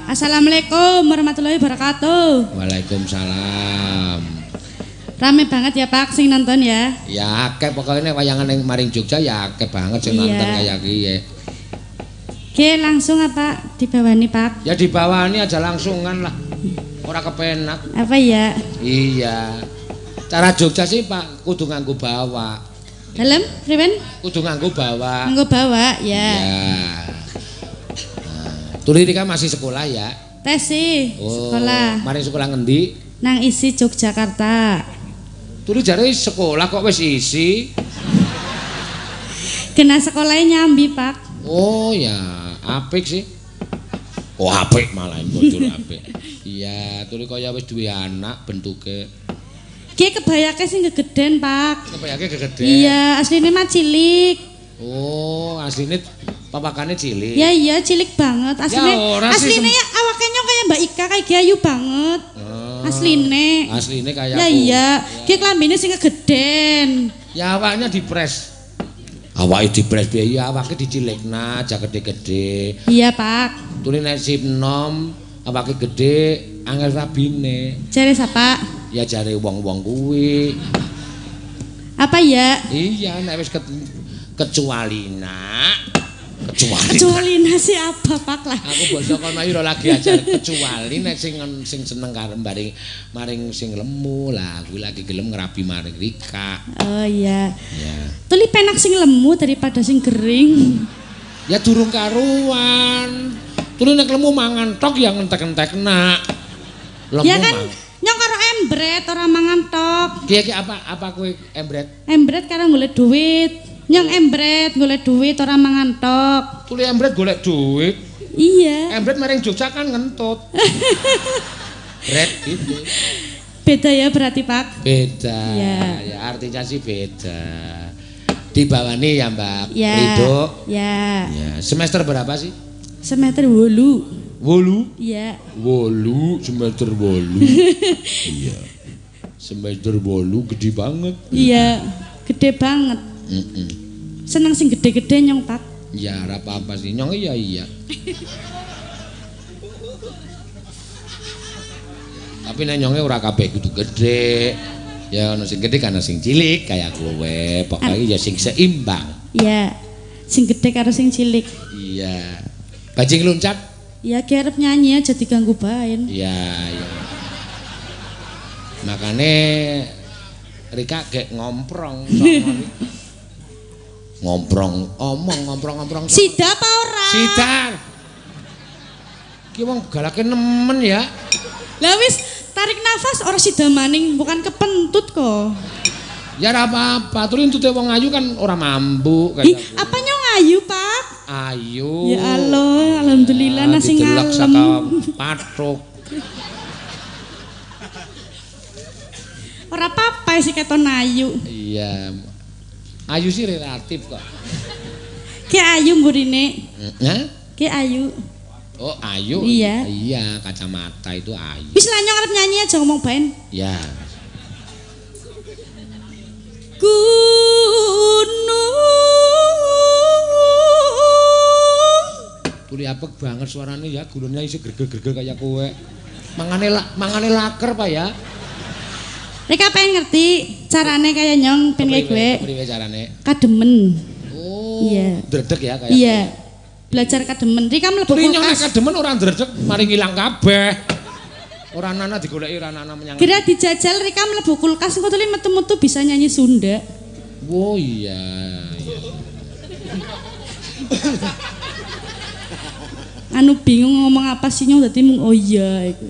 Assalamualaikum warahmatullahi wabarakatuh. Waalaikumsalam. Rame banget ya Pak sing nonton ya. Ya akeh pokoknya wayangan yang maring Jogja ya akeh banget sing nonton kayak gini. Oke langsung apa dibawani Pak? Ya dibawani aja langsungan lah. Ora kepenak. Apa ya? Iya. Cara Jogja sih Pak kudu nganggo bawa. Dalem, Riven? Kudu nganggo bawa. Nganggo bawa ya. Tuli Rika masih sekolah ya? Tes sih, sekolah. Mari sekolah ngendi? Nang isi Yogyakarta. Tuli jare sekolah kok wis isi? Kena sekolahnya nyambi Pak. Oh ya, apik sih. Oh apik malah bocor apik. Iya, Tuli kaya wis duwe anak bentuke. Ki kebayake sing gegeden Pak. Kebayake gegeden? Iya, asline mah cilik. Oh, asline papakane cilik. Ya iya, cilik banget. Asline ya awaknya kayak Mbak Ika kayak Ayu banget. Asline. Asline kayak ya aku. Iya, ki klambine sing gegeden. Ya awaknya dipres. Awake dipres piye? Ya awake dicilikna aja gede-gede. Iya, Pak. Tuli nek sip nom, awake gede, angel rabine. Jare sapa? Ya jare wong-wong kuwi. Apa ya? Iya, nek wis kecuali nasi apa Pak lah. Aku basa kono ira lagi ajar kecuali nek sing seneng karo maring sing lemu lah kuwi lagi gelem ngerabi maring Rika. Oh iya. Ya. Tuli penak sing lemu daripada sing kering. Ya durung karuan. Tuli nek lemu mangan tok ya ngentek-entekna. Lemu ya kan nyong karo embret ora mangan tok. Ki apa kowe embret? Embret karo golek duit. Nyong embret golek duit ora mangan tok. Tuli embret golek duit. Iya. Embret maring Jogja kan ngentut. Bret gitu. Beda ya berarti Pak? Beda. Ya artinya sih beda. Dibawani ya Mbak Rido. Ya. Ya. Semester berapa sih? Semester 8. 8? Iya. 8 semester 8. Iya. Semester 8 gede banget. Iya, gede banget. Seneng sing gede-gede nyong Pak. Ya ora apa-apa sih nyong iya. Tapi nek nyonge ora kabeh kudu gede. Ya ono sing gede kana sing cilik kayak kowe. Pokoke ya sing seimbang. Iya. Sing gede karo sing cilik. Iya. Bajing loncat? Iya, ki arep nyanyi aja diganggu bain. Iya. Makane Rika gek ngomprong ngomprong. Sida apa ora? Sidar. Ki wong galake nemen ya. Lah wis tarik nafas ora sida maning bukan kepentut kok. Ya ora apa-apa, tuli entute wong ayu kan ora mambu kayak. Apa nyong ayu, Pak? Ayu. Ya Allah, alhamdulillah nasi ngalem. Didelok saka patruk. Ora apa-apa sih keton ayu. Iya. Ayu sih relatif kok. Ki ayu mburine. Hah? Ki ayu. Oh, ayu. Iya. Iya, kacamata itu ayu. Wis lah nyong arep nyanyi aja ngomong baen. Ya. Gunung. Tuli apek banget suaranya ya, gulunnya isi gerger-gerger kayak kowe. Mangane laker Pak ya. Rika pengen ngerti carane kayak nyong pengen kayak gue. Kepriwe carane? Kademen. Oh. Iya. Dredeg ya kayak. Iya. Belajar kademen. Rika mlebu kulkas. Tuli nyong kademen ora dredeg mari ngilang kabeh. Ora nana digoleki ora nana menyang. Kira dijajal Rika mlebu kulkas engko tuli metu-metu bisa nyanyi Sunda. Oh iya. Anu bingung ngomong apa sih nyong dadi mung oh iya iku.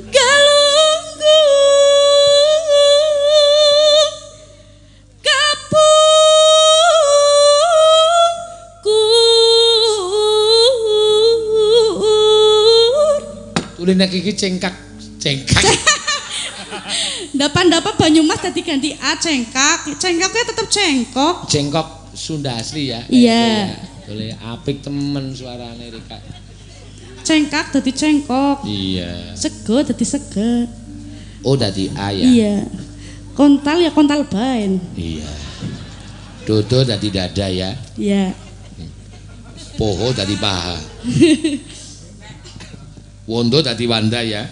Galunggu Tuli nek iki cengkak. Dapan-dapan Banyumas dadi ganti A cengkak. Cengkaknya tetap cengkok. Cengkok Sunda asli ya. Iya. Boleh apik temen suarane Rika. Cengkak dadi cengkok. Iya. Sego dadi sege. Oh dadi A ya. Iya. Kontal ya kontal baen. Iya. Dodo dadi dada ya. Iya. Poho dadi paha. Wondo dadi Wanda ya.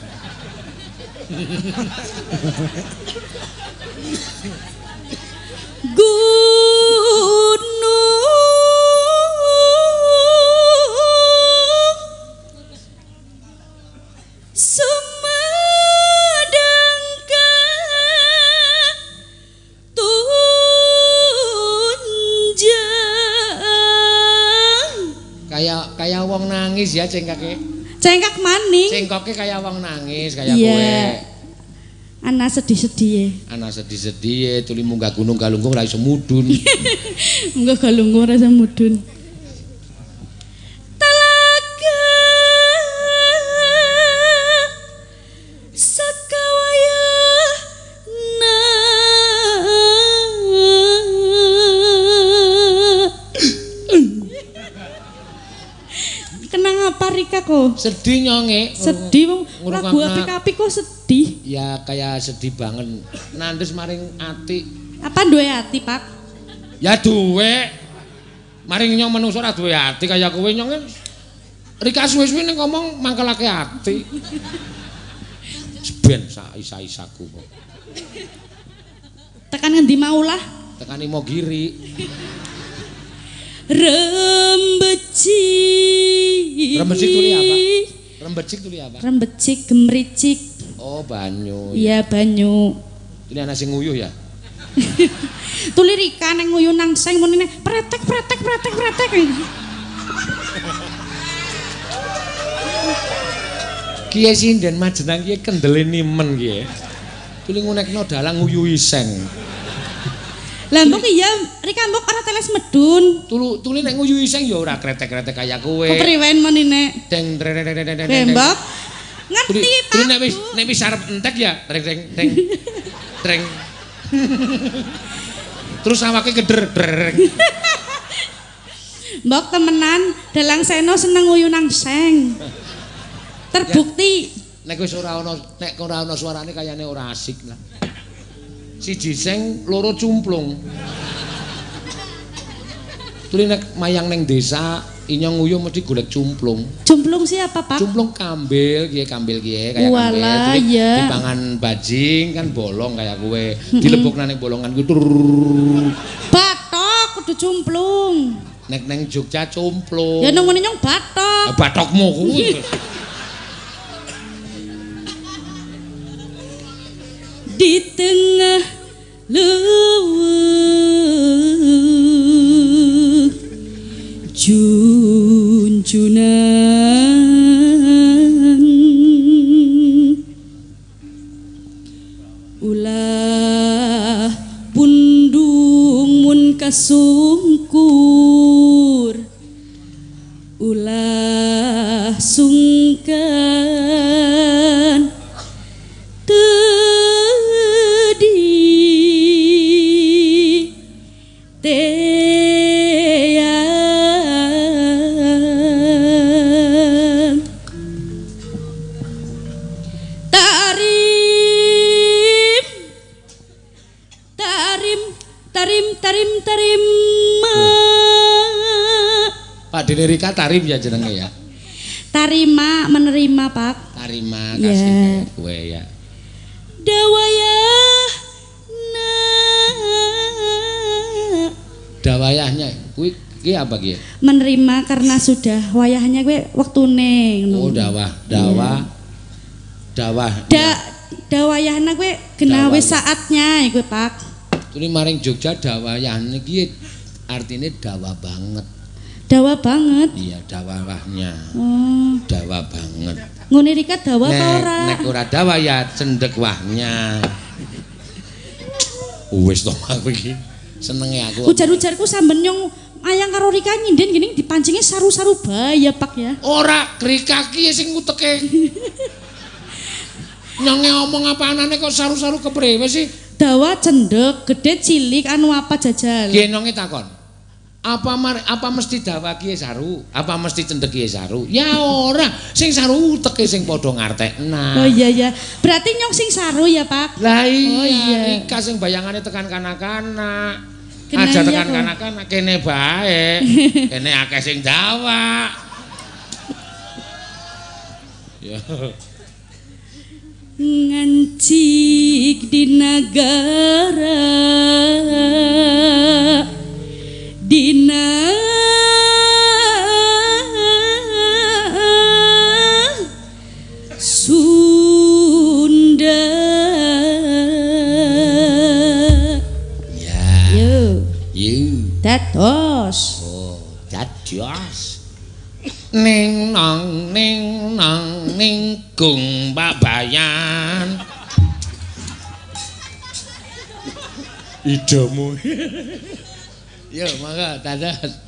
Kayak wong nangis ya cengkake. Cengkak maning. Cengkoke kayak wong nangis kayak kowe. Ana sedih-sedih. Ana sedih-sedih tuli munggah gunung Galunggung ora iso mudhun. Munggah Galunggung ora iso mudhun. Talaga sakawaya Kenang apa Rika kok? Sedih nyonge. Sedih wong lagu apik-apik kok sedih. Ya kayak sedih banget. Nandes maring ati. Apa duwe ati, Pak? Ya duwe. Maring nyong menungso ora duwe ati kaya kowe nyong. Rika suwe-suwe ning ngomong mangkelake ati. Ben sak isa-isaku kok. Tekan ngendi mau lah? Tekan Imogiri. Rembecik. Rembecik tuli apa? Rembecik tuli apa? Rembecik gemricik. Oh, banyu. Iya, banyu. Tuli ana sing nguyuh ya? Tuli Rika neng nguyuh nang seng munine pretek. Kiye sinden Majenang kiye kendele nimen kiye. Tuli ngunekno dalang nguyuhi seng. Lah mbok iya Rika mbok ora teles medun. Tuli nek nguyuhi seng ya ora kretek-kretek kaya kowe. Kepriwen menine? Deng Mbok. Ngerti Pak. Tuli nek wis arep entek ya dreng. Terus awake keder. Mbok temenan dalang Seno seneng nguyuh nang seng. Terbukti. Nek wis ora ana suarane kayane ora asik lah. Siji seng, loro cumplung. Tuli nek mayang neng desa, inyong nguyuh mesti golek cumplung. Cumplung siapa, Pak? Cumplung kambil kiye kayak Walah, kambil. iya. Dipangan bajing kan bolong kayak kowe. Dilebokna ning bolongan ku. Batok kudu cumplung. Nek neng Jogja cumplung. Ya nang ngene nyong batok. Batokmu kuwi. Di tengah leuweung junjunan ulah pundung mun kasungkur ulah sungkan tarim Pak Dene Rika tarim ya jenenge ya. Tarima menerima Pak. Tarima kasih kowe ya. Dawayahnya kuwi apa ki? Menerima karena sudah wayahnya gue waktune ngono. Oh dawah. Dawayahna gue kena wis saatnya iku Pak. Tuli maring Jogja dawayahne ki artine dawa banget. Dawa banget. Iya, dawahnya. Oh. Dawa banget. Ngene Rika dawa apa ora? Nek ora dawa ya cendek wahnya. Wis to aku iki. Senenge aku. Ujar-ujarku samben nyong ayang karo Rika nyinden gini dipancinge saru-saru baya Pak ya. Ora, Rika ki sing nguteke. Nyonge omong apa anane kok saru-saru kepriwe sih? Dawa cendek, gede cilik anu apa jajal? Ki nyonge takon. Apa mesti dawa ki saru? Apa mesti cendek ki saru? Ya ora, sing saru uteke sing padha ngartekna. Oh iya. Berarti nyong sing saru ya, Pak? Lah iya, oh, iya. Rika sing bayangane tekan kanak-kanak. Kena Aja iya tekan kok. kanak-kanak kene bae. Kene akeh sing dawa. Ya. Ngancik di negara dina Sunda. Ya. Yo. Dados. Oh, dados. Ning nang ning gung babayan. Idamu. Yo, mangga dados.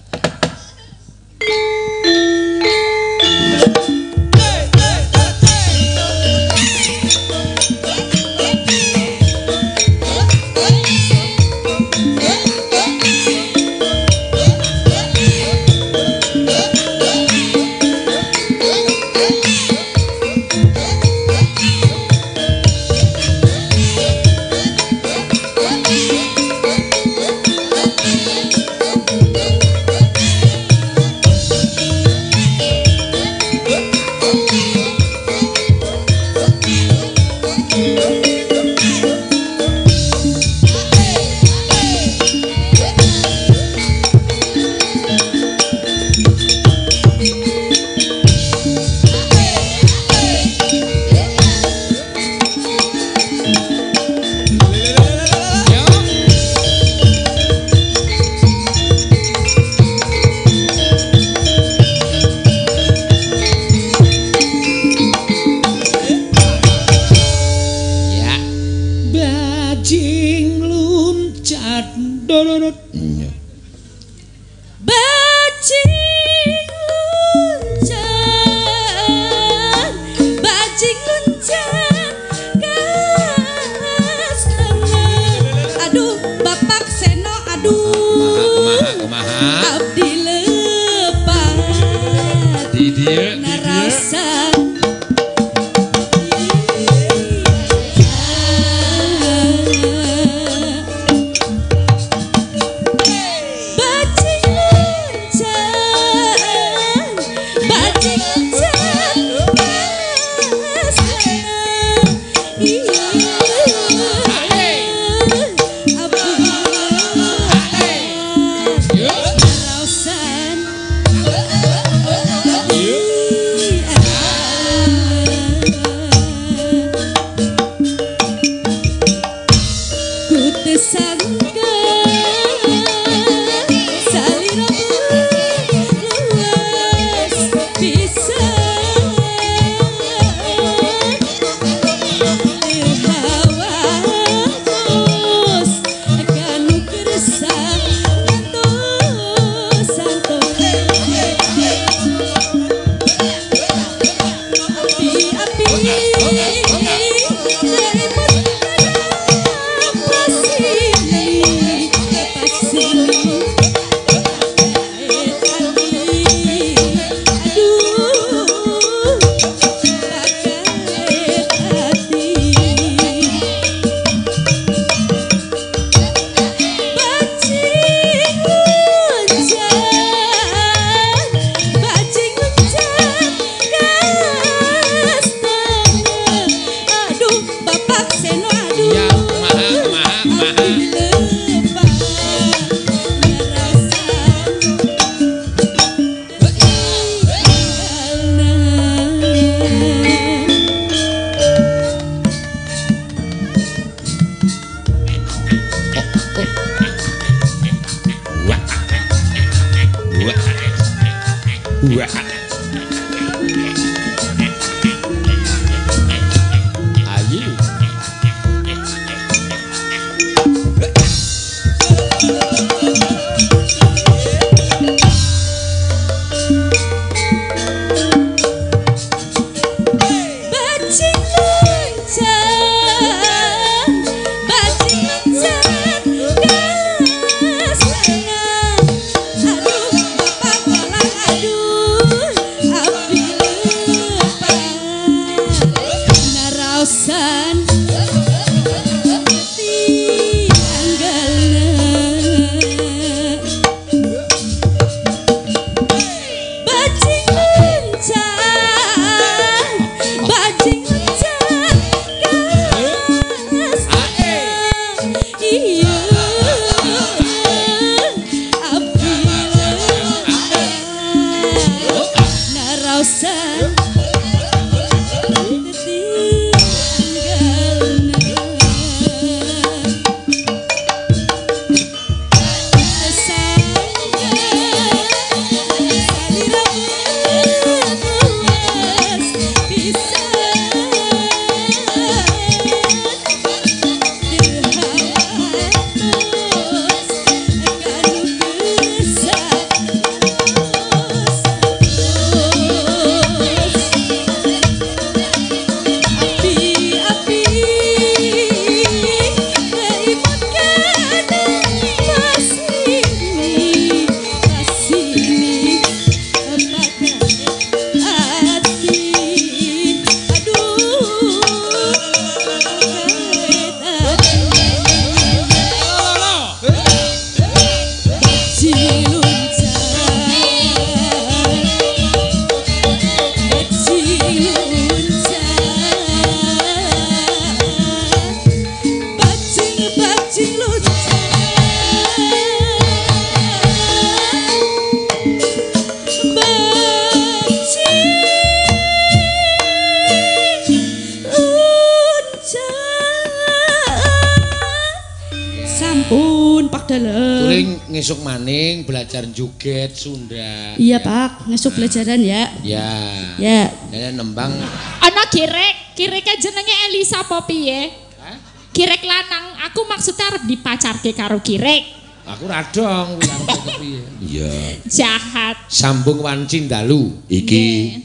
Ngesuk maning belajar joget Sunda. Iya, Pak. Ngesuk belajaran ya. Ya. Ya. Ya nembang. Ana kirek jenenge Elisa apa piye? Hah? Kirek lanang. Aku maksudnya arep dipacarke karo kirek. Aku radong kuwi arep piye? Iya. Jahat. Sambung Wanci Dalu iki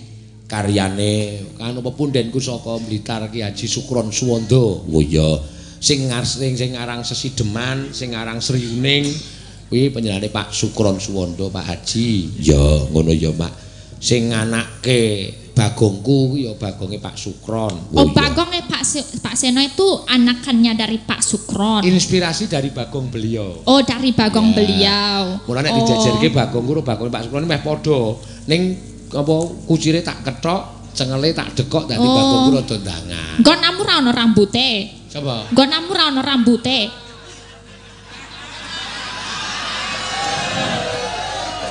karyane kanu pepundhenku saka Blitar Ki Haji Sukron Suwondo. Oh iya. Sing aran Sesideman, sing aran Sriuning. Kuwi penjenengane Pak Sukron Suwondo, Pak Haji. Ya, ngono ya, Mak. Sing nganakke Bagongku ya bagonge Pak Sukron. Oh, Bagongnya Pak Seno itu anakannya dari Pak Sukron. Inspirasi dari Bagong beliau. Oh, dari Bagong beliau. Mulane dijajarke Bagongku karo Bagonge Pak Sukron meh padha. Ning apa kucire tak kethok, cengele tak dekok dadi Bagongku rada ndangan. Nggon namu ra ono rambute. Sapa? Nggon namu ra ono rambute.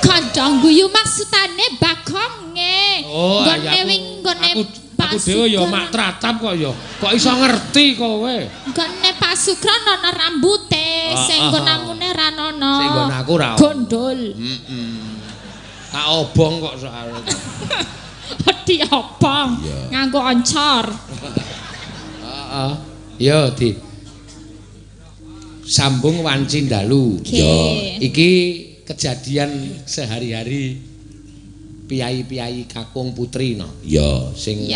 Kandang guyu maksudane Bagonge. Oh, aku dhewe ya mak tratap kok ya. Kok iso ngerti kowe? Nggone Pak Sukron ana rambute, sing nggon namune ra ono. Sing nggon aku ra. Gondol. Tak obong kok soal. Diobong nganggo oncor. Heeh. Ya di Sambung Wanci Dalu. Ya, iki kejadian sehari-hari piyai-piyai kakung putri no. Ya, sing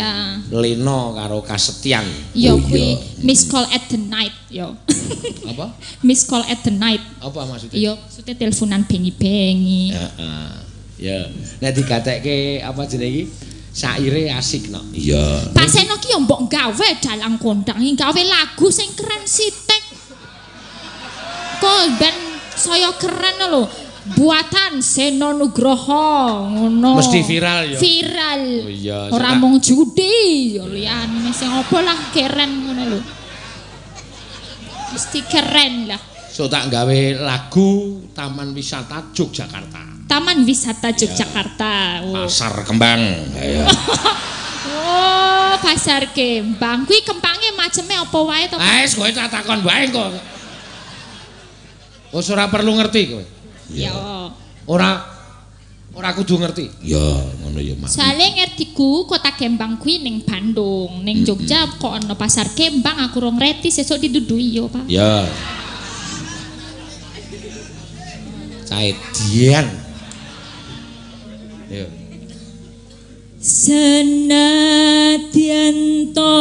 lena karo kasetyan. Ya kuwi miss call at the night ya. Apa? Miss call at the night. Apa maksudnya? Ya, maksudnya teleponan bengi-bengi. Heeh. Ya, nek digatekke apa jenenge iki? Saire asik no. Iya. Pak Seno ki yo mbok gawe dalang kondang, gawe lagu sing keren sitek. Kok ben saya keren lho. Buatan Seno Nugroho ngono. Mesti viral ya. Viral. Oh iya. Ora mung judi, yo liyane sing apa lah keren ngono lho. Mesti keren lah. So tak gawe lagu Taman Wisata Yogyakarta. Taman Wisata Yogyakarta. Oh. Pasar Kembang. Oh, Pasar Kembang. Kuwi kempange maceme apa wae to? Wis kowe tak takon wae kok. Wis ora perlu ngerti kowe. Ya. Ora kudu ngerti. Ya, ngono ya, Mak. Soale ngertiku Kota Kembang kuwi ning Bandung, ning Jogja kok ana Pasar Kembang aku rong ngerti sesuk didudui yo, Pak. Ya. Caedian. Ya. Senadyan to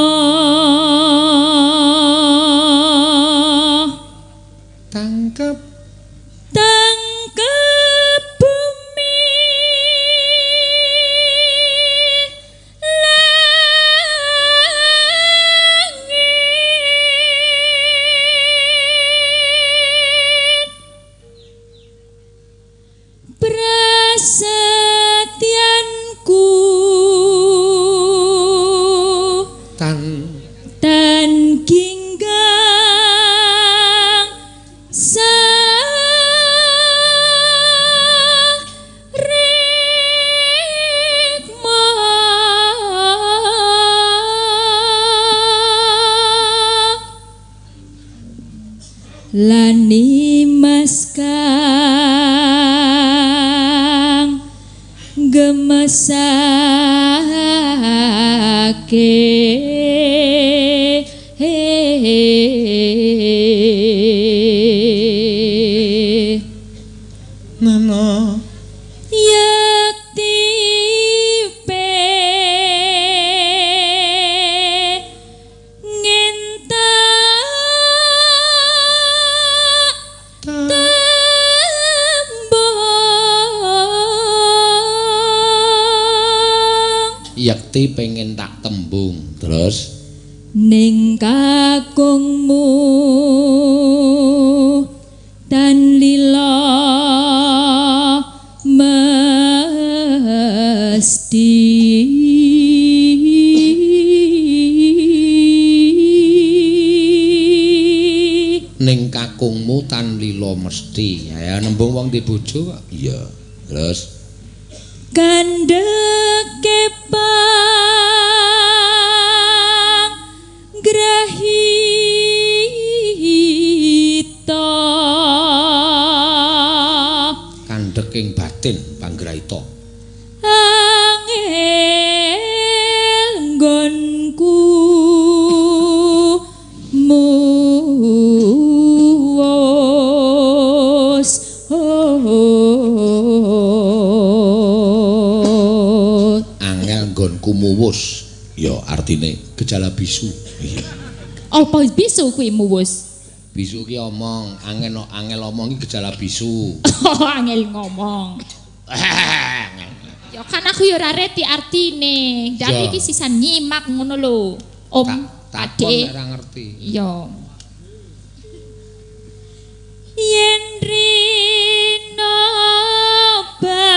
tangkep bumi langit prasetyanku lani mas kang gemesake nana yakti pe ngenta yakti pengen tak tembung terus ning kakungmu tan lila mesti ning kakungmu tan lila mesti ya nembung wong di bojo kok iya terus kandheke panggrahita kandhek ing batin panggrahita angel nggonku muwos angel nggonku muwus ya artine gejala bisu iya apa bisu kuwi muwus bisu ki omong angel omong iki gejala bisu angel ngomong ya kan aku ya ora reti artine dan iki sisan nyimak ngono lho om Ade ora ngerti iya yen rino ba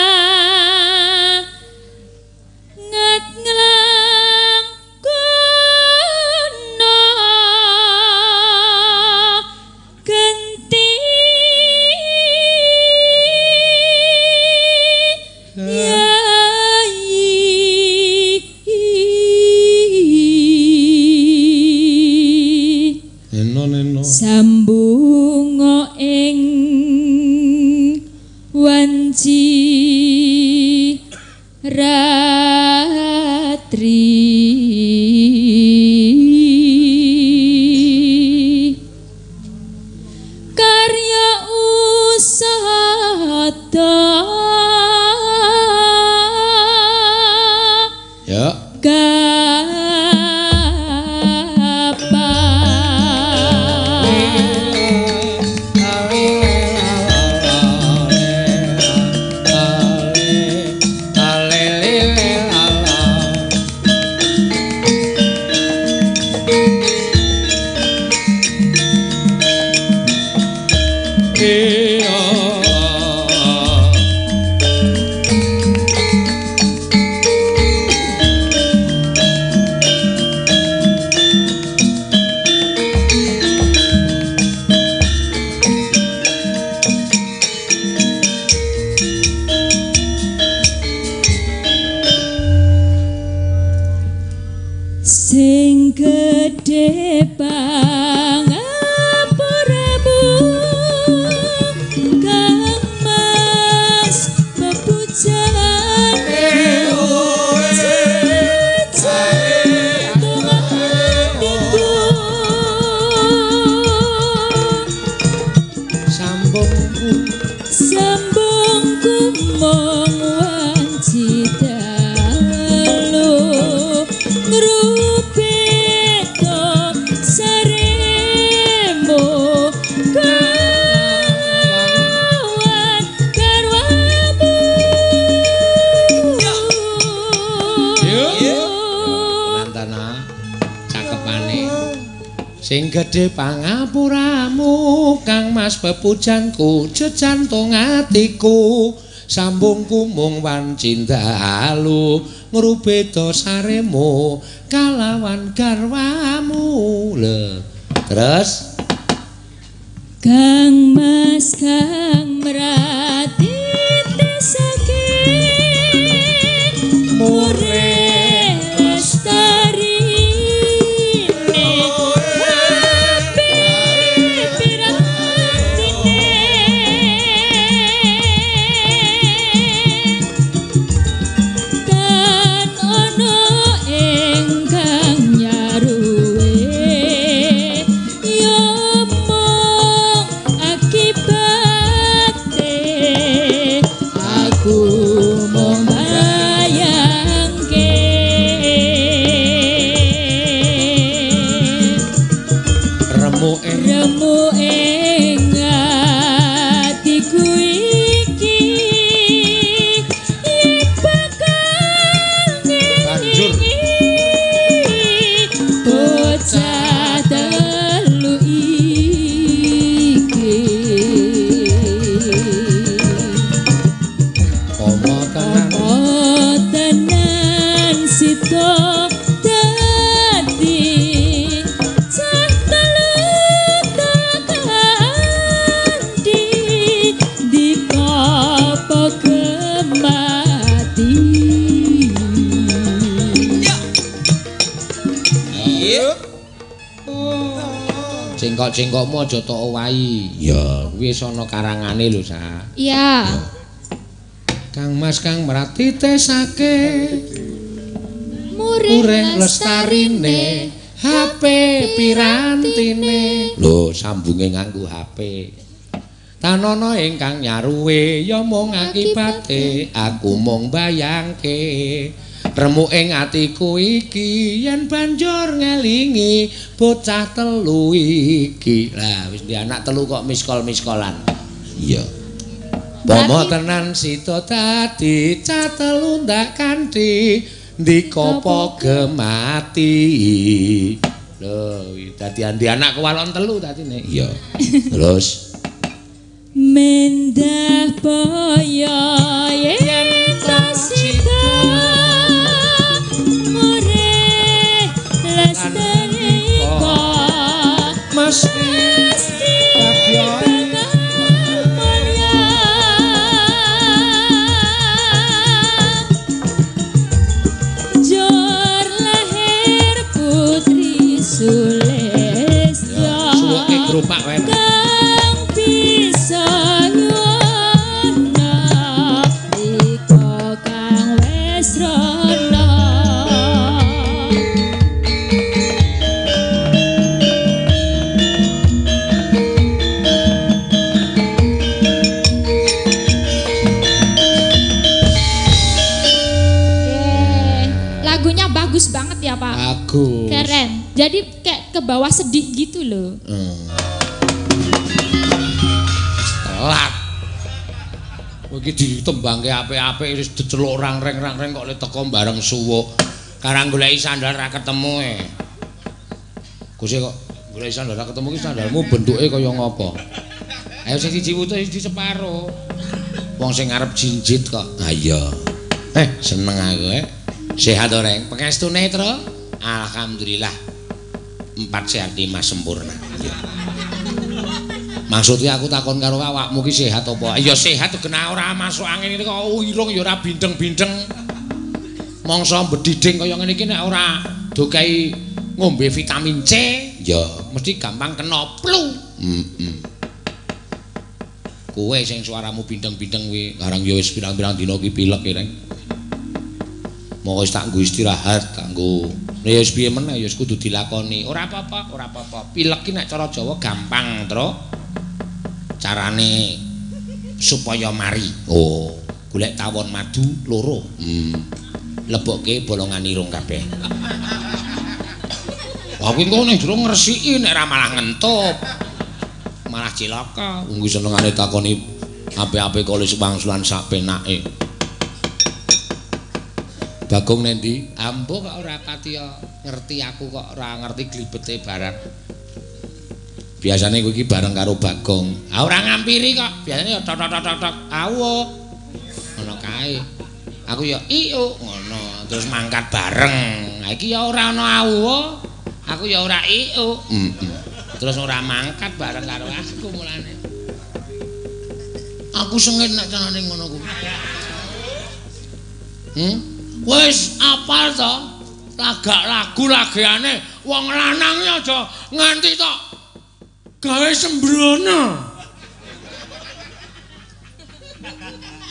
ngatnglang kono genti neno sambunga ing wanci ratri karya usada ya sing gedhe pangapuramu kang mas bebujane sambungku mong wanci dalu ngrupeto saremo kawan karwamu Nantana cakepane sing gedhe pangapuramu kang mas bepujanku jejantung atiku sambungku mung wanci dalu ngrubeda saremu kalawan garwamu lho terus kang mas kang mratitesake mure lestari pirang Cengkok-cengkokmu aja tok owahi. Ya, kuwi wis ana karangane lho, Sa. Iya. Kang Mas Kang mratitesake Muring lestarine HP pirantine. Lho, sambunge nganggo HP. Tanana ingkang nyaruwe ya mung akibate aku mung bayangke. Remuk ing atiku iki yen banjur ngelingi bocah telu iki. Lah wis di anak telu kok miskol-miskolan. Iya. Pomo tenan sita dadi cah telu ndak kanthi ndikopo gemati. Lho, dadi andi anak kewalon telu dadine. Iya. Terus mendah boyo yen kasida more lesteriko mesti jor lahir putri Sulestya suweke grupak wae. Bagus. Keren. Jadi kayak ke bawah sedih gitu loh. Telat. Iki ditembangke apik-apik wis diceluk rang-reng kok le teko bareng suwuk. Karang goleki sandal ra ketemu e. Gusti kok goleki sandal ra ketemu ki sandalmu bentuke kaya ngopo? Ayo sing siji wutuh di separo. Wong sing arep jinjit kok. Ha iya. Seneng aku Sehat oreng, pengestune Tru? Alhamdulillah. 4 sehat 5 sempurna. Ya. Maksudnya aku takon karo awakmu ki sehat apa? Ya sehat kena ora masuk angin iki kok irung ya ora bindeng-bindeng. Mongso bediding kaya ngene iki nek ora dokai ngombe vitamin C, ya mesti gampang kena flu. Kowe sing suaramu bindeng-bindeng kuwi arang ya wis pirang-pirang dina ki pilek ki reng. Moko wis tak nggo istirahat kanggo ya wis piye meneh ya wis kudu dilakoni. Ora apa-apa. Pilek ki nek cara Jawa gampang, Tru. Carane supaya mari. Oh, golek tawon madu loro. Lebokke bolongan irung kabeh. Aku engko ning jero ngresiki nek ra malah ngentup. Malah cilaka. Wong ki senengane takoni apik-apik kok wis wangsulan sak penake. Bagong nendi? Ambo kok ora pati ngerti aku kok ora ngerti glibete barang. Biasane kowe iki bareng karo Bagong. Ora ngampiri kok. Biasane ya tok. Awo. Ngono kae. Aku ya iyo ngono. Terus mangkat bareng. Ha iki ya ora ana awo. Aku ya ora iyo. Terus ora mangkat bareng karo aku mulane. Aku sengit nek carane ngono kuwi. Wis apal to lagak lagu lagiane wong lanang aja nganti tok gawe sembrono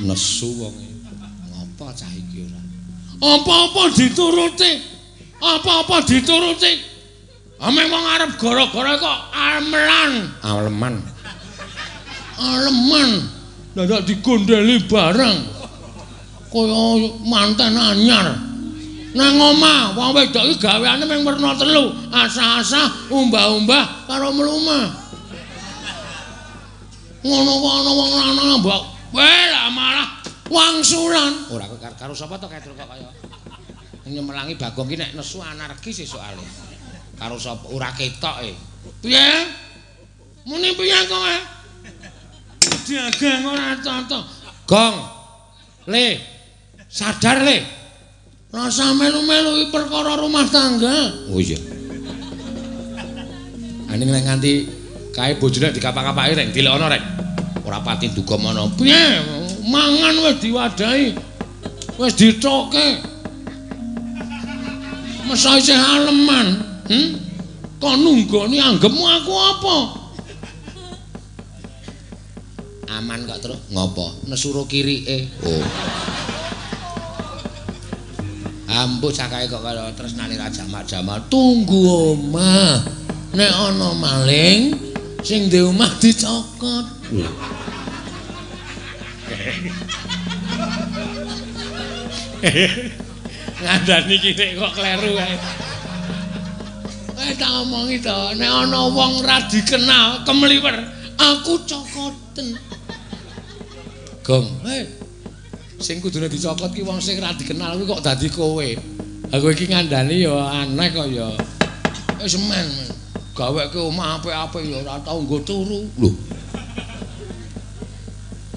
nesu wong ngapa cah iki ora apa-apa dituruti ame wong arep gara-gara kok aleman dadak digondeli bareng kaya manten anyar nang omah wong wedok iki gaweane mung werna 3 asah-asah umbah-umbah karo mlumah ngono kok ana wong lanang mbok lah malah wangsulan ora karo sapa to kaya nyemelangi Bagong ki nek nesu anarkis soalé karo sapa ora ketoke piye muni piye kowe diageng ora tonton Gong Le sadar le Rasa melu-melu perkara rumah tangga. Oh iya. Aning nek nganti kae bojone dikapak-kapaki rek dilekno rek. Ora pati duga mono. Piye? Mangan wis diwadahi. Wis dicoke. Masa isih aleman. Kok nunggoni anggepmu aku apa? Aman kok terus. Ngopo? Nesuro kirike. Oh. Ampuh cakahe kok kaya tresnane ra jamak-jamak. Tunggu omah. Nek ana maling sing ndek omah dicokot. Ngandani kirek kok kleru kae. Tak omongi to, nek ana wong ra dikenal kemliwer, aku cokoten. Gong, sing kudune dicokot ki wong sing ra dikenal kuwi kok dadi kowe. Aku iki ngandani ya aneh kok ya. Wis men. Gaweke omah apik-apik ya ora tau nggo turu. Lho.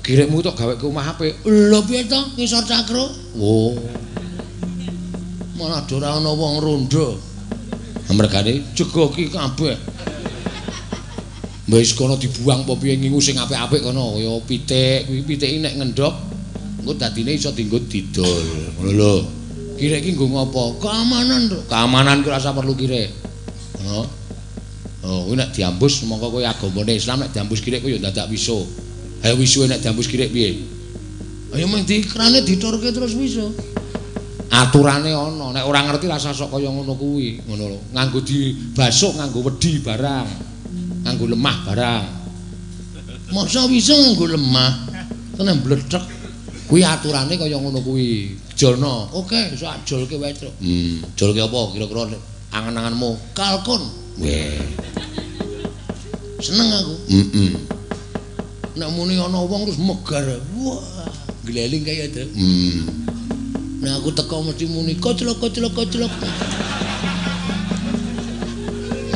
Kirekmu tok gaweke omah apik. Lho piye to ngisor cakro? Oh. Malah ora ana wong rondo. Mergane jegoki kabeh. Wis kono dibuang apa piye ngingu sing apik-apik kono kaya pitik, kuwi pitiki nek ngendhok engko dadine iso dienggo didol. Ngono lho. Kirek iki nggo ngopo? Keamanan, Nduk. Keamanan ku rasa perlu kirek. Heeh. Oh, kuwi nek diambus mongko kowe agamane Islam nek diambus kirek kowe ya dadak wiso. Hayo wisuwe nek diambus kirek piye? Ayo mung dikrane diturke terus wiso. Aturane ana, nek ora ngerti rasa sok kaya ngono kuwi, ngono lho. Nganggo dibasuk nganggo wedi barang. Nganggo lemah barang. Masa bisa nganggo lemah? Tenan bledhek. Kuwi aturane kaya ngono kuwi. Jono. Oke, iso ajolke wae, Truk. Jolke apa kira-kira angen-angenmu? Kalkun. Weh. Seneng aku. Nek muni ana wong terus megar. Wah, gleling kaya to. Nek aku teko mesti muni koclok.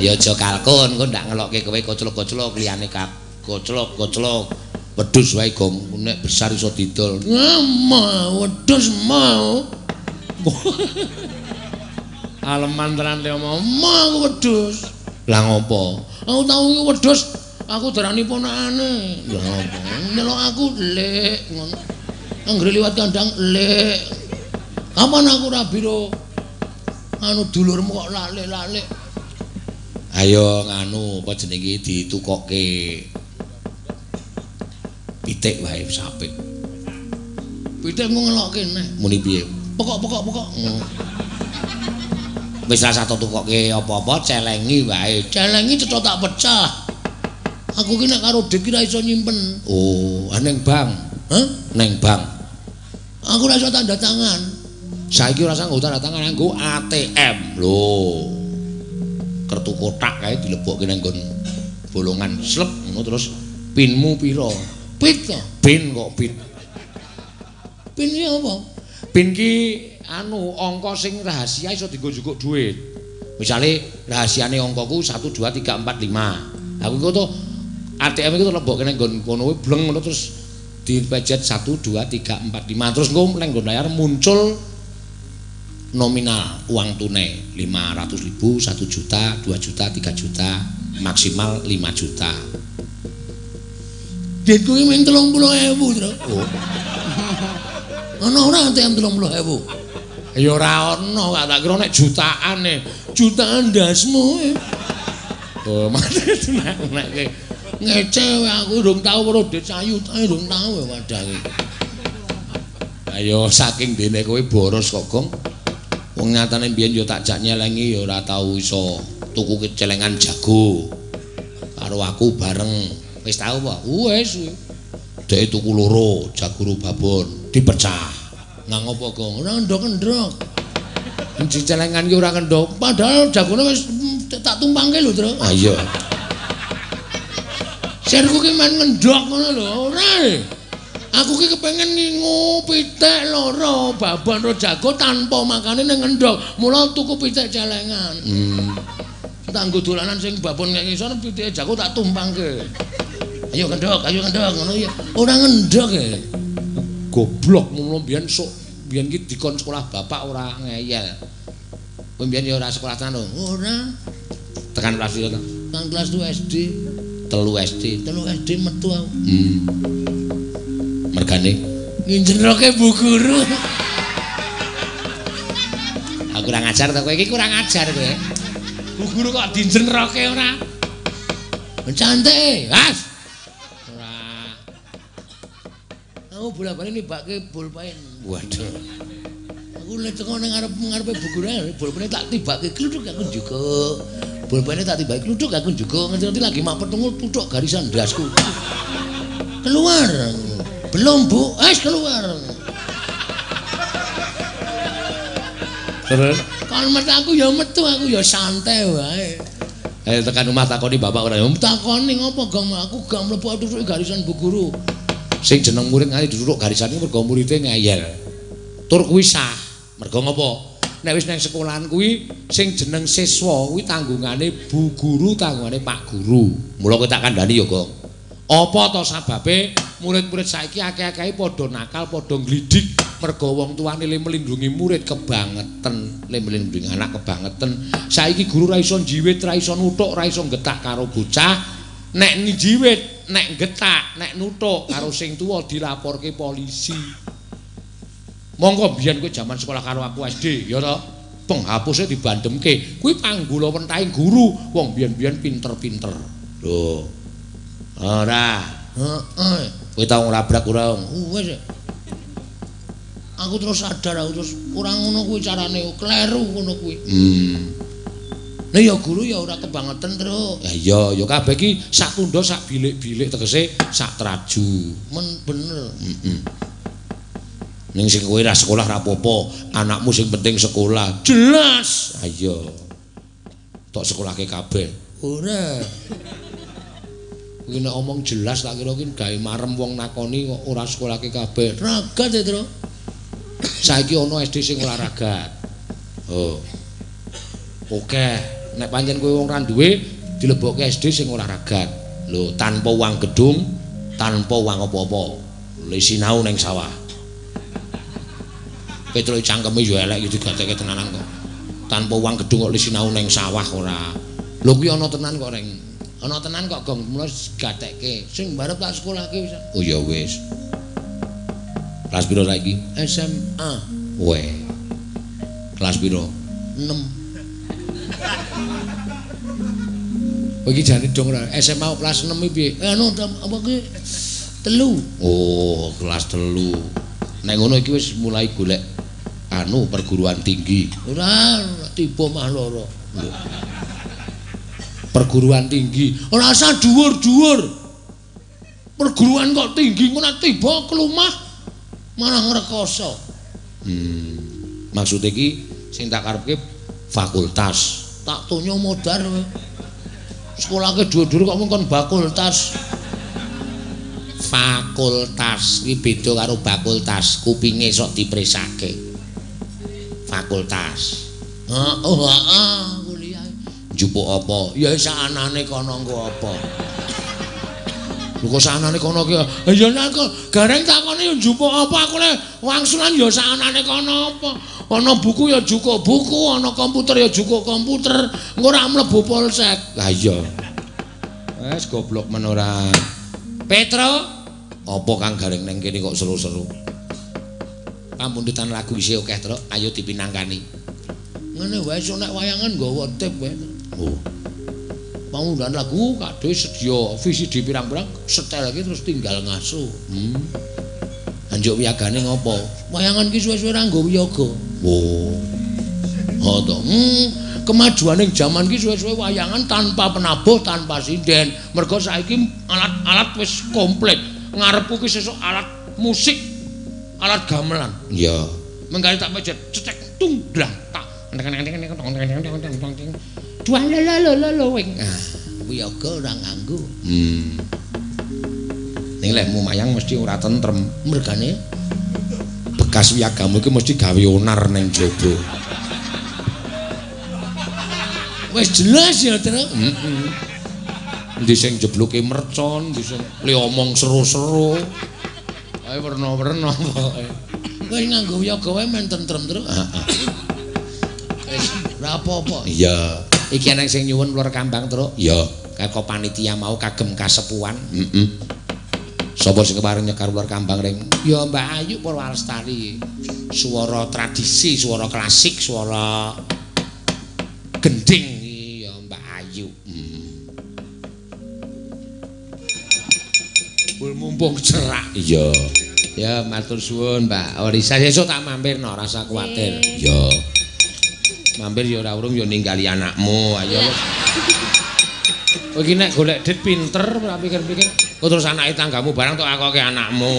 Ya aja kalkun, kok ndak ngelokke kowe koclok liyane koclok. Wedhus wae gong, nek besar iso didol. Mau wedhus mau. Aleman tenan le mau wedhus. Lah ngopo? Aku tau iki wedhus, aku darani ponakane. Lah ngopo? Nyelok aku lek ngono. Anggere liwat kandang lek. Kapan aku ra biro anu dulurmu kok lalik-lalik. Ayo nganu apa jenenge ditukokke pitik wae sapik. Pitik mau ngelokke neh. Muni piye? Pokok. Wis ra satu tukokke apa-apa celengi wae. Celengi cetha tak pecah. Aku ki nek karo dik ra iso nyimpen. Oh, neng bank. Hah? Neng bank. Aku ra iso tanda tangan. Saiki ora usah nggo tanda tangan nganggo ATM. Lho. Kertu kotak kae dilebokke nang nggon bolongan slep ngono terus pinmu pira? Pit to. Pin kok pit. Pin ki apa? Pin ki anu angka sing rahasia iso dienggo njukuk dhuwit. Misale rahasiane angkaku 1 2 3 4 5. Aku iku to ATM iku lebokke nang nggon kono bleng ngono terus dipejet 1 2 3 4 5 terus engko nang nggon layar muncul nominal uang tunai 500.000, 1 juta, 2 juta, 3 juta, maksimal 5 juta. Duitku iki mung 30.000, Truk. Oh. Ana ora ATM 30.000? Ya ora ana, gak tak kira nek jutaane. Jutaan ndasmu. Oh, maksud nek ngece aku durung tau weruh Dit Sayu, durung tau wadah iki. Ayo saking dene kowe boros kok, Gong. Wong nyatane mbiyen yo tak jak nyelengi yo ora tau iso tuku celengan jago. Karo aku bareng. Wis tau apa? Wis. Dek tuku loro jago babon dipecah. Nang ngopo, Gong? Ora ndok-ndok. Di celengan ki ora kendhok, padahal jagone wis tak tumpangke lho, Truk. Ah iya. Serku ki men ngendhok ngono lho, ora. Aku ki kepengin ngingu pitik loro babon ro jago tanpa makane ning ngendhok. Mula tuku pitik celengan. Tak nggo dolanan sing babon nek ngisor pitike jago tak tumpangke. Ayo ngendhok ngono ya. Ora ngendhok e. Goblok mula mbiyen sok mbiyen ki dikon sekolah bapak ora ngeyel. Kowe mbiyen ya ora sekolah tenan lho. Ora. Tekan kelas piro to? Tekan kelas 2 SD. 3 SD metu aku. Mergane nginjenroke Bu Guru. Aku kurang ajar to kowe iki kurang ajar kowe. Bu Guru kok dinjenroke ora? Cantik, Mas. Ora. Aku bola-bali nibake bolpen. Waduh. Aku lek teko ning ngarepe Bu Guru, bolpene tak tibake kluduk aku juga. Bolpene tak tibake kluduk aku juga. Ngerti lagi mak petungul tutuk garisan ndasku. Keluar. Belum, Bu. Keluar. Terus kon metu aku ya santai wae. Tekan omah takoni bapak ora. Takoni ngopo, Gong? Aku gak mlebu tutuk garisan Bu Guru. Sing jeneng murid ngali duduk garisan iki mergo muride ngeyel. Tur kuwi sah. Mergo ngopo? Nek wis nang sekolahan kuwi sing jeneng siswa kuwi tanggungane Bu Guru, tanggungane Pak Guru. Mula kowe tak kandhani ya, Gong. Apa to sababe murid-murid saiki akeh-akehe padha nakal, padha ngglidik mergo wong tuane le melindungi murid kebangetan, le melindungi anak kebangetan. Saiki guru ra iso njiwit, ra iso nuthuk, ra iso getak karo bocah. Nek njiwit, nek getak, nek nuthuk karo sing tuwa dilaporke polisi. Monggo biyen kowe jaman sekolah karo aku SD, ya to? Penghapuse dibandemke. Kuwi panggula wentahing guru, wong biyen-biyen pinter-pinter. Lho. Ora. Heeh. Kowe tau nglabrak ora? Wis. Aku terus sadar aku terus ora ngono kuwi carane, kleru ngono kuwi. Lah ya guru ya ora kebangetan terus. Ya iya, ya kabeh iki sak tundha sak bilik-bilik tegese sak traju. Men bener. Ning sing kowe ra sekolah ra apa-apa, anakmu sing penting sekolah. Jelas. Ayo. Tok sekolahke kabeh. Ora. Kuwi nek omong jelas tak kira ki gawe marem wong nakoni kok ora sekolahke kabeh. Ragat ya, Tru. Saiki ana SD sing olahraga. Oh. Oke, nek pancen kowe wong ra duwe dilebokke SD sing olahraga. Lho, tanpa uang gedung, tanpa uang apa-apa. Le sinau ning sawah. Petro cangkeme yo elek iki digatekke tenanan kok. Tanpa uang gedung kok le sinau ning sawah ora. Lho kuwi ana tenan kok ning. Ana tenan kok Gong, mula gatekke. Sing barep tak sekolahke wis. Oh ya wis. Kelas piro saiki? SMA. Weh. Kelas piro? 6. Oh iki jane dong ora. SMA kelas 6 iki piye? Anu apa ki? 3. Oh, kelas 3. Nek ngono iki wis mulai golek anu perguruan tinggi. Ora tiba mah loro. Perguruan tinggi. Ora usah dhuwur-dhuwur. Perguruan kok tinggi ngono tiba kelumah malah ngrekoso. Maksud iki sing tak karepke fakultas. Tak tonyo modar kowe. Sekolahke dhuwur-dhuwur kok mung kon fakultas. Fakultas iki beda karo fakultas, kupinge sok dipresake. Fakultas. Kuliah. Njupuk apa? Ya sakanane kono engko apa. Lho kok sakanane kono ki ya nek gareng takone ya njupuk apa aku le wangsulan ya sakanane kono apa. Ana buku ya jukuk buku, ana komputer ya jukuk komputer. Engko ora mlebu polsek. Lah iya. Wes goblok men ora. Petro, apa kang gareng ning kene kok seru-seru? Pamundutan lagu isih akeh, Tru. Ayo dipinangkani. Ngene wae sok nek wayangan nggawa tip wae. Oh. Pamundutan lagu kadhe sedia VCD pirang-pirang setel iki terus tinggal ngaso. Anjuk wiyagane ngopo? Wayangan ki suwe-suwe ra nggo wiyaga. Oh. Oh to. Kemajuaning jaman ki suwe-suwe wayangan tanpa penabuh, tanpa sinden. Mergo saiki alat-alat wis komplit. Ngarepku ki sesuk alat musik, alat gamelan. Iya. Mengkali tak pejet cetek tung dlang tak. Dua lolo wing. Ah, wiyaga ora nganggo. Ning lek mayang mesti ora tentrem. Mergane bekas wiyagamu iki mesti gawe onar ning jaba. Wis jelas ya, Tru. Endi sing jebluke mercon, endi sing le omong seru-seru. Ae werna-werna pokoke. Kowe nganggo yoga wae men tentrem terus. Heeh. Wis ora apa-apa. Iya. Iki ana sing nyuwun luar kambang terus. Iya. Kaya panitia mau kagem kasepuhan. Heeh. Sapa sing kemarin nyekar luar kambang ring? Ya Mbak Ayu Purwalestari. Swara tradisi, swara klasik, swara gending ya Mbak Ayu. Mumpung cerak. Iya. Ya matur suwun Mbak Orisa. Sesuk tak mampir no, rasa kuwatir. Ya. Mampir ya ora urung ya ninggali anakmu. Ayo. Kowe iki nek golek dit pinter, ora pikir-pikir. Terus anake tanggamu barang tok akoke anakmu.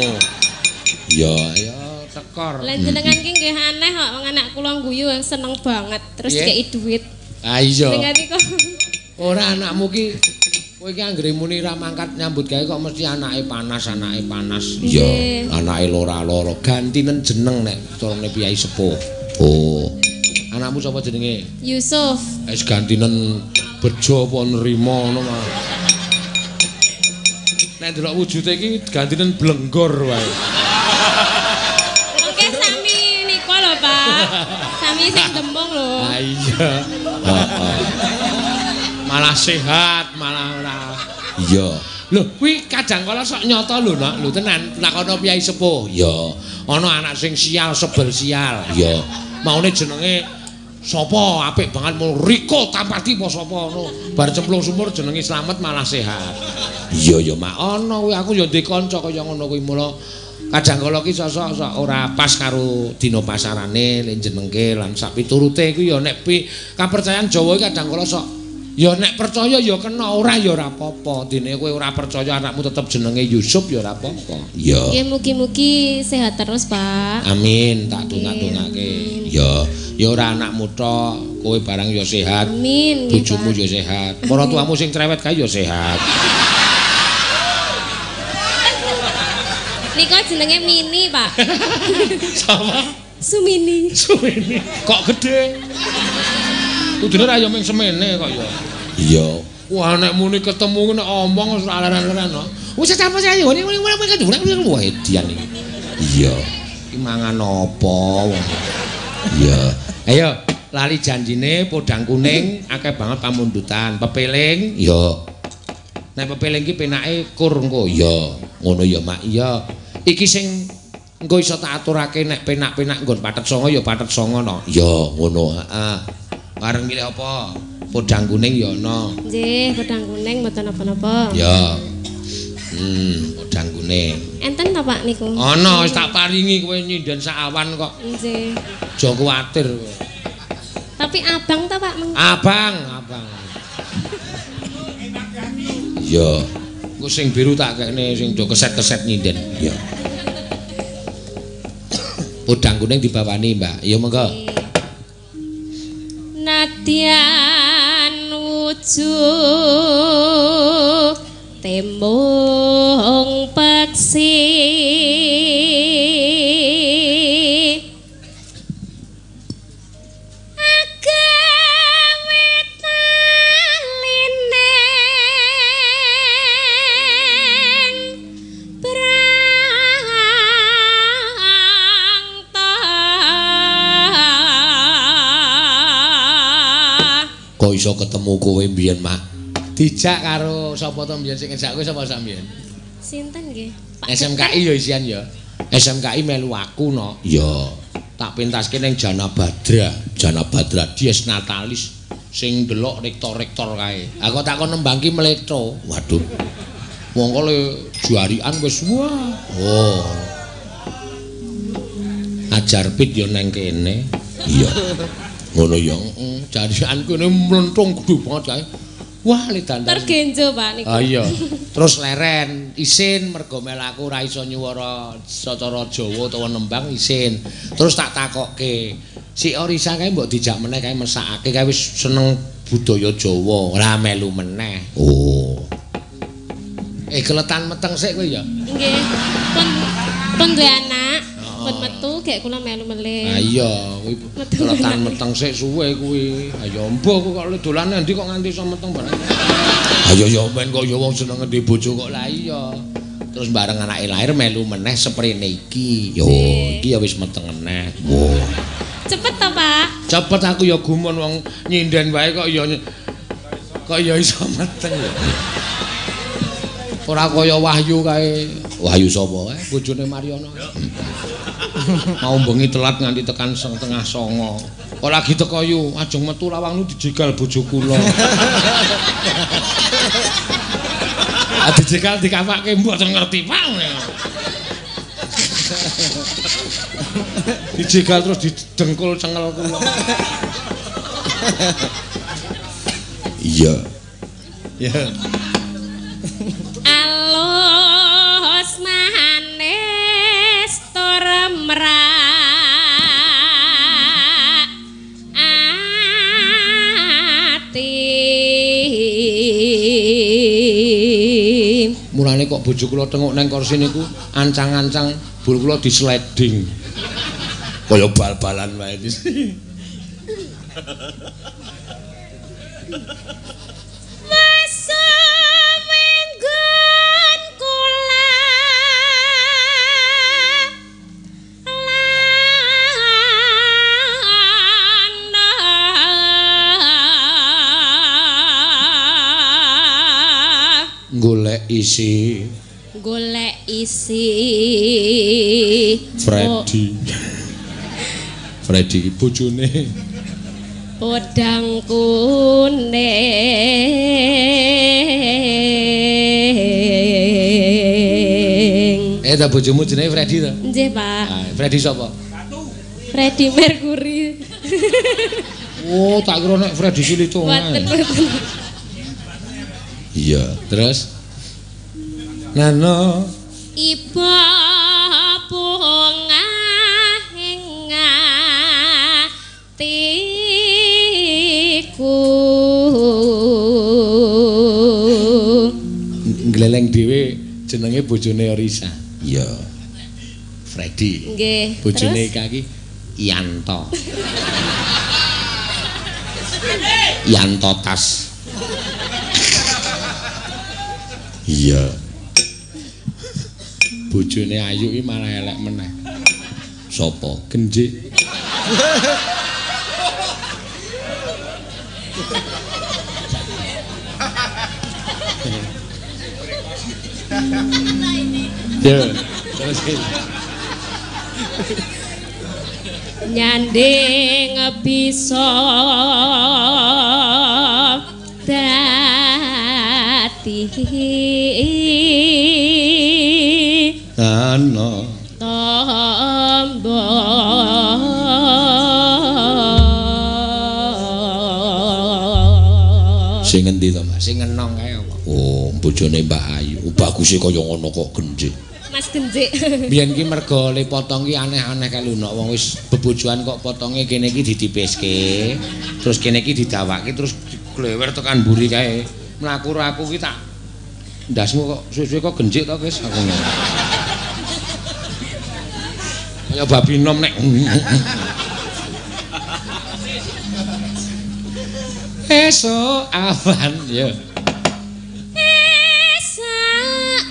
Ya, ya tekor. Lah jenengan ki nggih aneh kok wong anak kula guyu seneng banget terus dikeki duit. Ah iya. Dengan iku ora anakmu ki kowe iki anggere muni ra mangkat nyambut gawe kok mesti anake panas. Iya, anake lora-lora. Gantinen jeneng nek carane piyai sepuh. Oh. Anakmu sapa jenenge? Yusuf. Wis gantinen bejo apa nrimo ngono mah. Nek delok wujude iki gantinen blenggor wae. Oke sami nika lho, Pak. Sami sing dembong lho. Ah iya. Heeh. Malah sehat, malah ora. Iya. Lho, kuwi kadang kala sok nyata lho, Nak. Lho tenan, takono piyai sepuh. Ya. Ana anak sing sial sebel sial. Ya. Maune jenenge sapa apik banget mul Riko Tampati apa sapa ngono. Bar cemplung sumur jenenge Slamet malah sehat. Iya ya mak ana kuwi aku ya ndek kanca kaya ngono kuwi mula kadang kala ki sosok ora pas karo dina pasarane nek jenengke lan sak piturute kuwi ya nek kapercayan Jawa kadang kala sok ya nek percaya ya kena ora ya ora apa-apa. Dene kowe ora percaya anakmu tetep jenenge Yusuf ya ora apa-apa. Ya. Nggih mugi-mugi sehat terus, Pak. Amin, tak tungak-tungake. Ya. Ya ora anakmu tok, kowe barang ya sehat. Amin. Bojomu ya sehat. Para tuamu sing cerewet kae ya sehat. Nika jenenge Mini, Pak. Sama Sumini. Sumini. Kok gede? Kudune ra ya ming semene kok ya. Iya. Wah nek muni ketemu nek omong wis leren-leren kok. Wis apa sih ayo ngene wah edian iki. Iya. Iki mangan apa wong. Iya. Ayo lali janjine podang kuning akeh banget pamundutan. Pepeling ya. Nek pepeling ki penake kur engko ya. Ngono ya Mak. Iya. Iki sing engko iso tak aturake nek penak-penak nggon Pathet Sanga ya Pathet Sanga no. Ya ngono, heeh. Areng milih apa? Podang kuning ya ana. Nggih, podang kuning mboten napa-napa. Ya. Podang kuning. Enten ta Pak niku? Ana wis tak paringi kowe nyinden sak awan kok. Nggih. Aja kuwatir. Tapi abang ta Pak? Abang. Iya. Engko sing biru tak kene sing do keset-keset nyinden. Iya. Podang kuning dibawani, Mbak. Ya monggo. Nadyan wujuh tembung peksi agawe talineng kok iso ketemu kowe mbiyen Mak dijak karo sapa to mbiyen sing ngejak kowe sapa sampeyan sinten nggih Pak SMKI ya isian ya SMKI melu aku no ya tak pentaske ning Jana Badra Dies Natalis sing delok rektor-rektor kae aku takon nembangki meleto waduh wong kok juarian wis wah oh ajar pit ya neng kene iya ngono ya jarian kene mlentung gedhe banget kae wah le dandan tergenjo Pak niku ah iya terus leren isin mergo melaku ora iso nyuwara sacara Jawa utawa nembang isin terus tak takokke si Orisa kae mbok dijak meneh kae mesakake kae wis seneng budaya Jawa ora melu meneh oh keletan meteng sik kowe ya nggih pun duwe anak pun metu gek kula melu melih ah iya kuwi keletan meteng sik suwe kuwi ayo mbok kok dolan endi kok nganti iso meteng barang ayo ya men kok ya wong seneng ngendi bojo kok lah iya Terus bareng anake lahir melu meneh sprene iki. Yo, iki ya wis meteng meneh. Wow. Cepet to, Pak? Cepet aku ya gumun wong nyinden wae kok ya iso meteng. Ora kaya Wahyu kae. Wahyu sapa kae? Bojone Mariono. Mau bengi telat nganti tekan setengah 09:00. Kok lagi teko yu, ajeng metu lawangmu dijegal bojo kula. Dijegal dikapake mboten ngerti, Pak. Dijegal terus didengkul cengel kula. Iya. Ya. Alus manis tur merak ati. Mulane kok bojo kula tengok nang kursi niku ancang-ancang bul kula disliding. Kaya bal-balan wae iki. Golek isi Freddy bojone podang kuning. Ta bojomu jenenge Freddy ta? Nggih, Pak. Freddy sapa? Freddy Mercury. Oh, tak kira nek Freddy Silito. Iya, terus Nano iba bunga hingatiku ngleleng dhewe jenenge bojone Orisa. Iya. Freddy. Nggih. Bojone iki Yanto. Yanto tas. Iya. Bojone Ayu iki malah elek meneh. Sopo? Genjik. Ya, terus nyanding bisa dadi ana tombo sing endi to Mas? Sing enong kae apa? Oh, bojone Mbak Ayu. Baguse kaya ngono kok genjik. Mas genjik. Biyen ki mergo le potong ki aneh-aneh kae lho wong wis bebojoan kok potonge kene iki ditipiske. Terus kene iki didawake terus diglewer tekan mburi kae. Mlaku aku ki tak ndasmu kok suwe-suwe kok genjik to wis aku. Kaya babi nom nek. Esok awan ya. Esok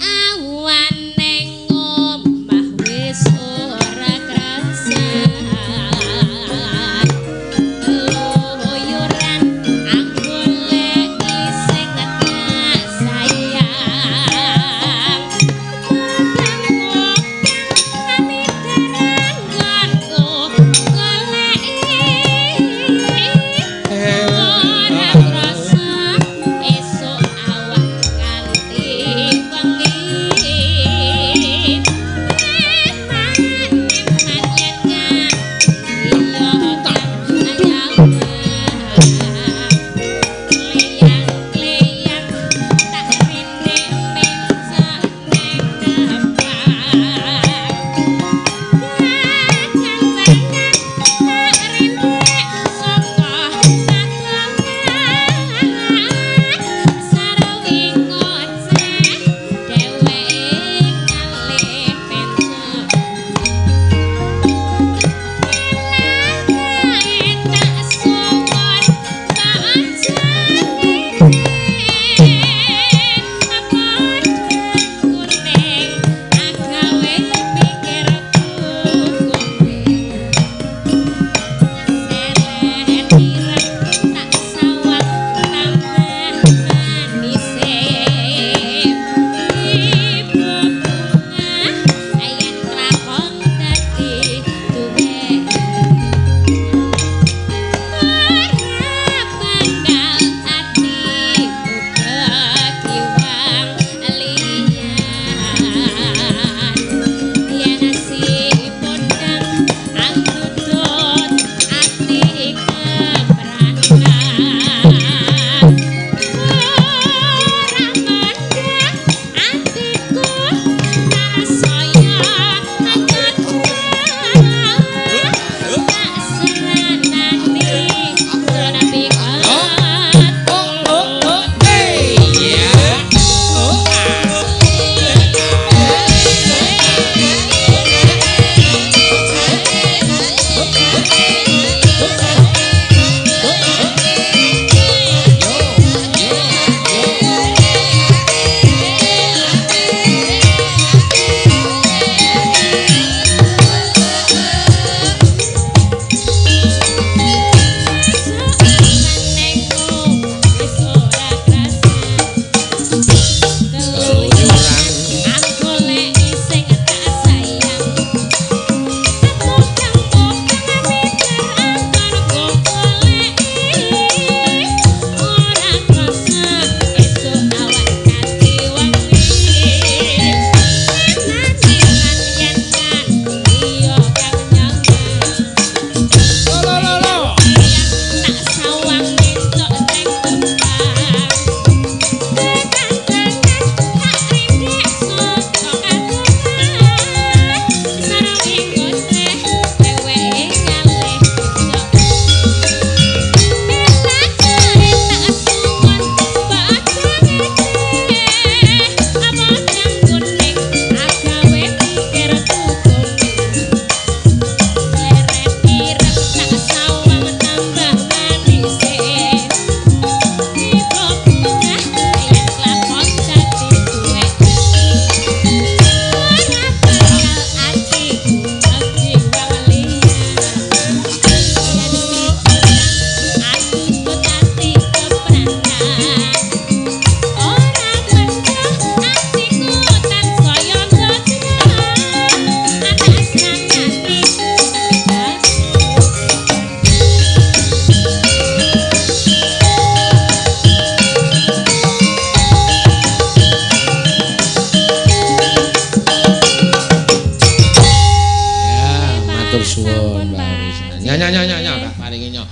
suwun Mbak. Nya tak paringi nyok.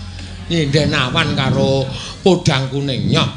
Nyinden awan karo podang kuning nyok.